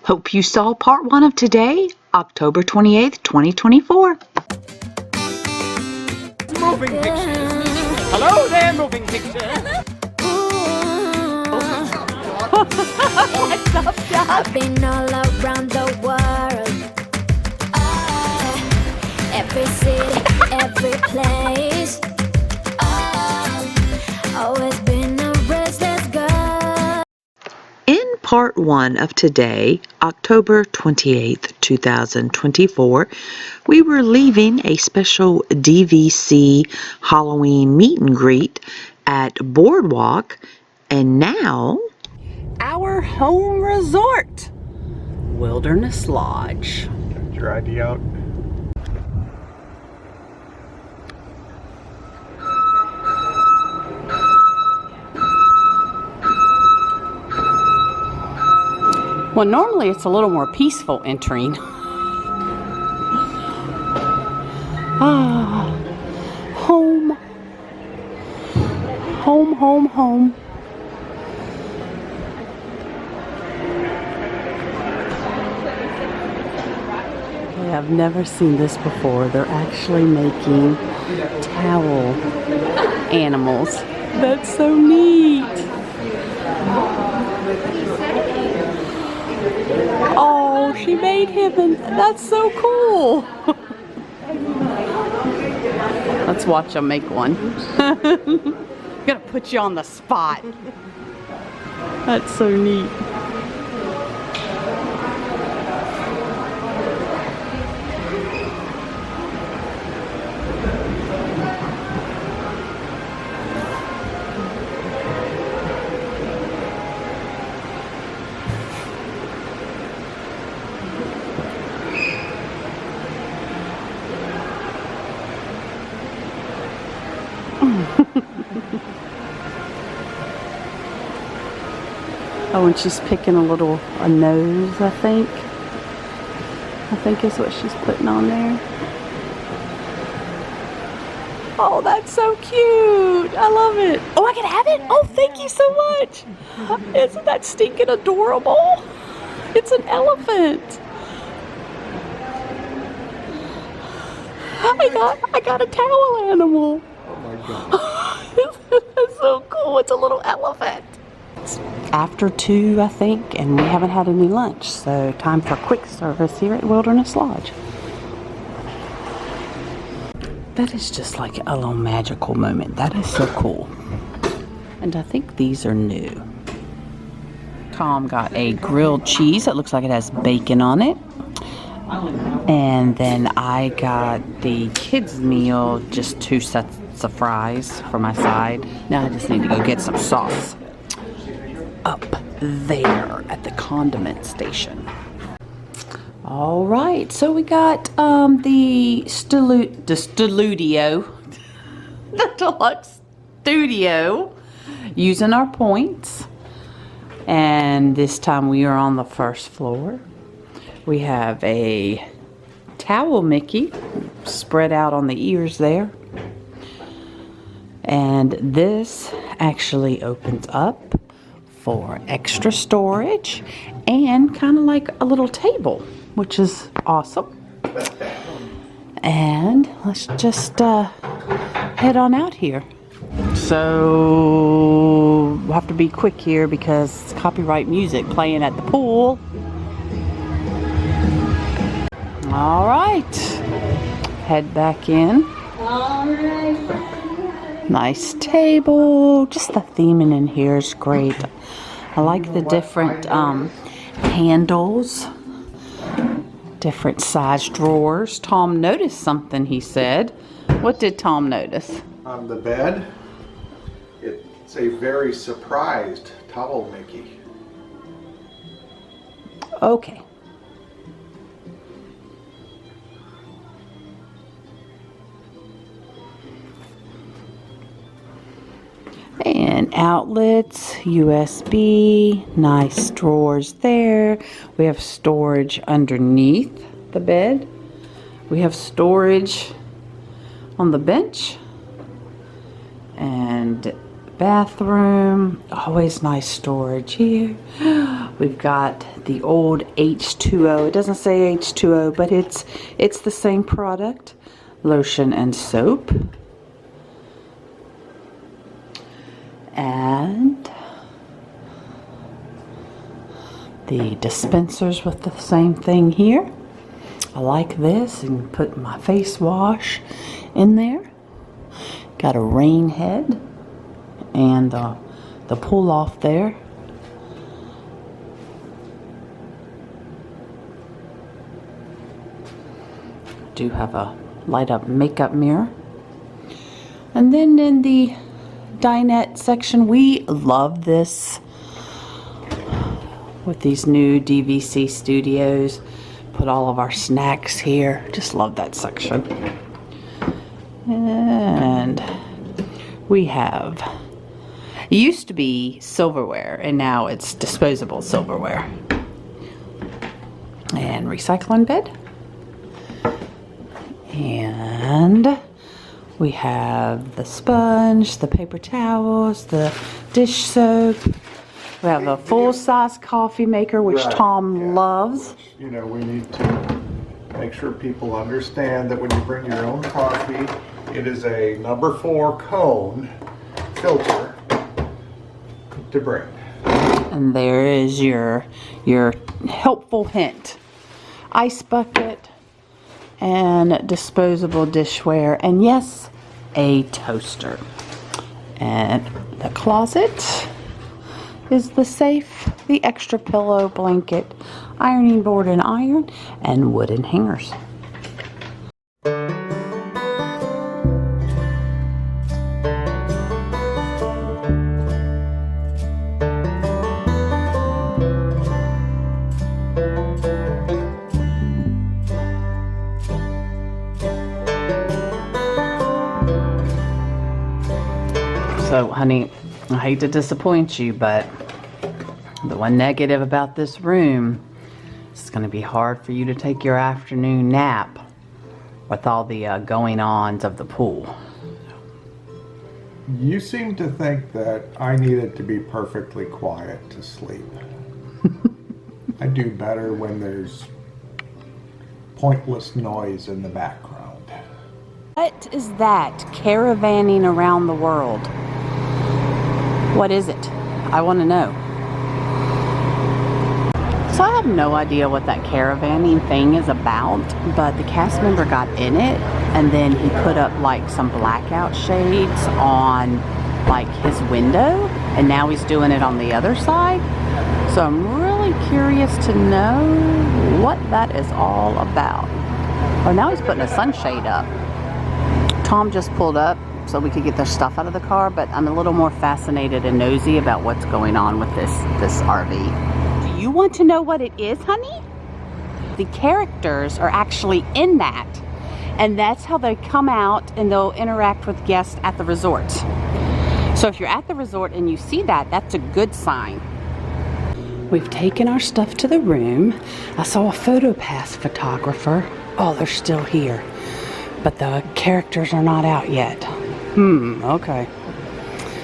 Hope you saw part 1 of today, October 28th, 2024. Moving pictures. Hello there, moving pictures. What's up, Doc? I've been all around the world. Every city, every place. Always been a restless girl. In part 1 of today, October 28th, 2024, we were leaving a special DVC Halloween meet and greet at Boardwalk, and now our home resort, Wilderness Lodge. Get your ID out. Well, normally it's a little more peaceful entering. Home. Home, home, home. Okay, I've never seen this before. They're actually making towel animals. That's so neat. Oh, she made him, and that's so cool. Let's watch them make one. Gonna put you on the spot. That's so neat. Oh, and she's picking a nose, I think is what she's putting on there. Oh, that's so cute. I love it. Oh, I can have it? Oh, thank you so much. Isn't that stinking adorable? It's an elephant. I got a towel animal. Oh my God. That's so cool. It's a little elephant. It's after 2, I think, and we haven't had any lunch, so time for quick service here at Wilderness Lodge. That is just like a little magical moment. That is so cool. And I think these are new. Tom got a grilled cheese. It looks like it has bacon on it. And then I got the kids' meal, just 2 sets of fries for my side. Now I just need to go get some sauce up there at the condiment station. All right, so we got the Deluxe Studio using our points. And this time we are on the first floor. We have a towel Mickey spread out on the ears there. And this actually opens up for extra storage and kind of like a little table, which is awesome. And let's just head on out here. So we'll have to be quick here because it's copyright music playing at the pool. All right, head back in. All right. Nice table. Just the theming in here is great. I like the different handles, different size drawers. Tom noticed something, he said. What did Tom notice? On the bed, it's a very surprised towel Mickey. Okay. And outlets, USB, nice drawers there. We have storage underneath the bed. We have storage on the bench and bathroom. Always nice storage here. We've got the old H2O. It doesn't say H2O, but it's the same product. Lotion and soap. And the dispensers with the same thing here. I like this, and put my face wash in there. Got a rain head and the pull off there. Do have a light up makeup mirror. And then in the dinette section, we love this with these new DVC studios. Put all of our snacks here. Just love that section. And we have, it used to be silverware and now it's disposable silverware. And recycling bed. And we have the sponge, the paper towels, the dish soap. We have a full-size coffee maker, which Right, Tom yeah. loves. You know, we need to make sure people understand that when you bring your own coffee, it is a number 4 cone filter to bring. And there is your helpful hint. Ice bucket and disposable dishware, and yes, a toaster. And the closet is the safe, the extra pillow, blanket, ironing board and iron, and wooden hangers. So, honey, I hate to disappoint you, but the one negative about this room, it's going to be hard for you to take your afternoon nap with all the going-ons of the pool. You seem to think that I needed to be perfectly quiet to sleep. I do better when there's pointless noise in the background. What is that caravanning around the world? What is it? I want to know. So I have no idea what that caravanning thing is about, but the cast member got in it and then he put up like some blackout shades on like his window, and now he's doing it on the other side. So I'm really curious to know what that is all about. Oh, now he's putting a sunshade up. Tom just pulled up so we could get their stuff out of the car, but I'm a little more fascinated and nosy about what's going on with this RV. Do you want to know what it is, honey? The characters are actually in that, and that's how they come out and they'll interact with guests at the resort. So if you're at the resort and you see that, that's a good sign. We've taken our stuff to the room. I saw a PhotoPass photographer. Oh, they're still here, but the characters are not out yet. Okay.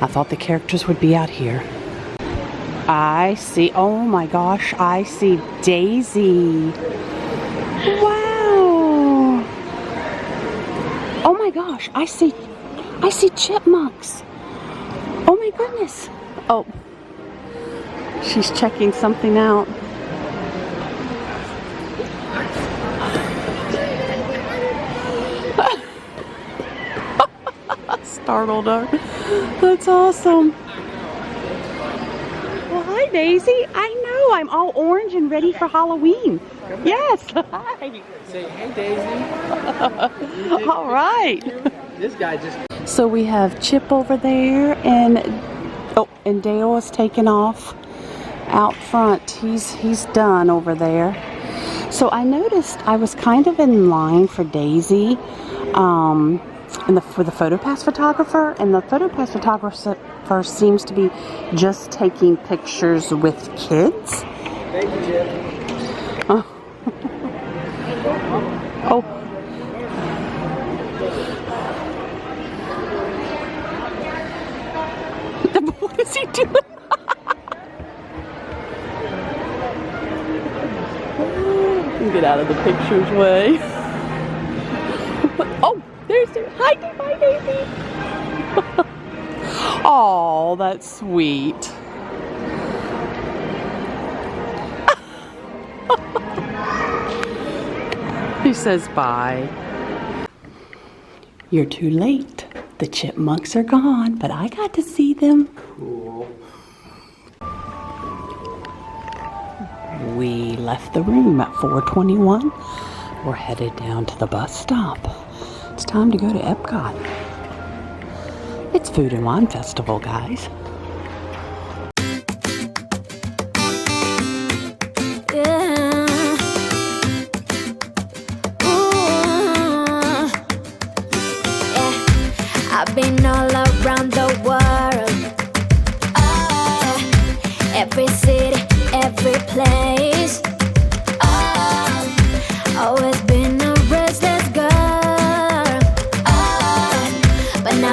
I thought the characters would be out here. I see, oh my gosh, I see Daisy. Wow. Oh my gosh, I see chipmunks. Oh my goodness. Oh, she's checking something out. Startled her. That's awesome. Well, hi, Daisy. I know. I'm all orange and ready for Halloween. Yes. Hi. Say, hey, Daisy. All right. This guy just... So we have Chip over there, and Dale is taking off out front. He's done over there. So I noticed I was kind of in line for Daisy, for the PhotoPass photographer, and the PhotoPass photographer seems to be just taking pictures with kids. Thank you, Chip. Oh. you doing? Get out of the picture's way. Oh, there's Daisy. Hi, Daisy. Oh, that's sweet. He says bye. You're too late. The chipmunks are gone, but I got to see them. Cool. We left the room at 4:21. We're headed down to the bus stop. It's time to go to Epcot. It's Food and Wine Festival, guys.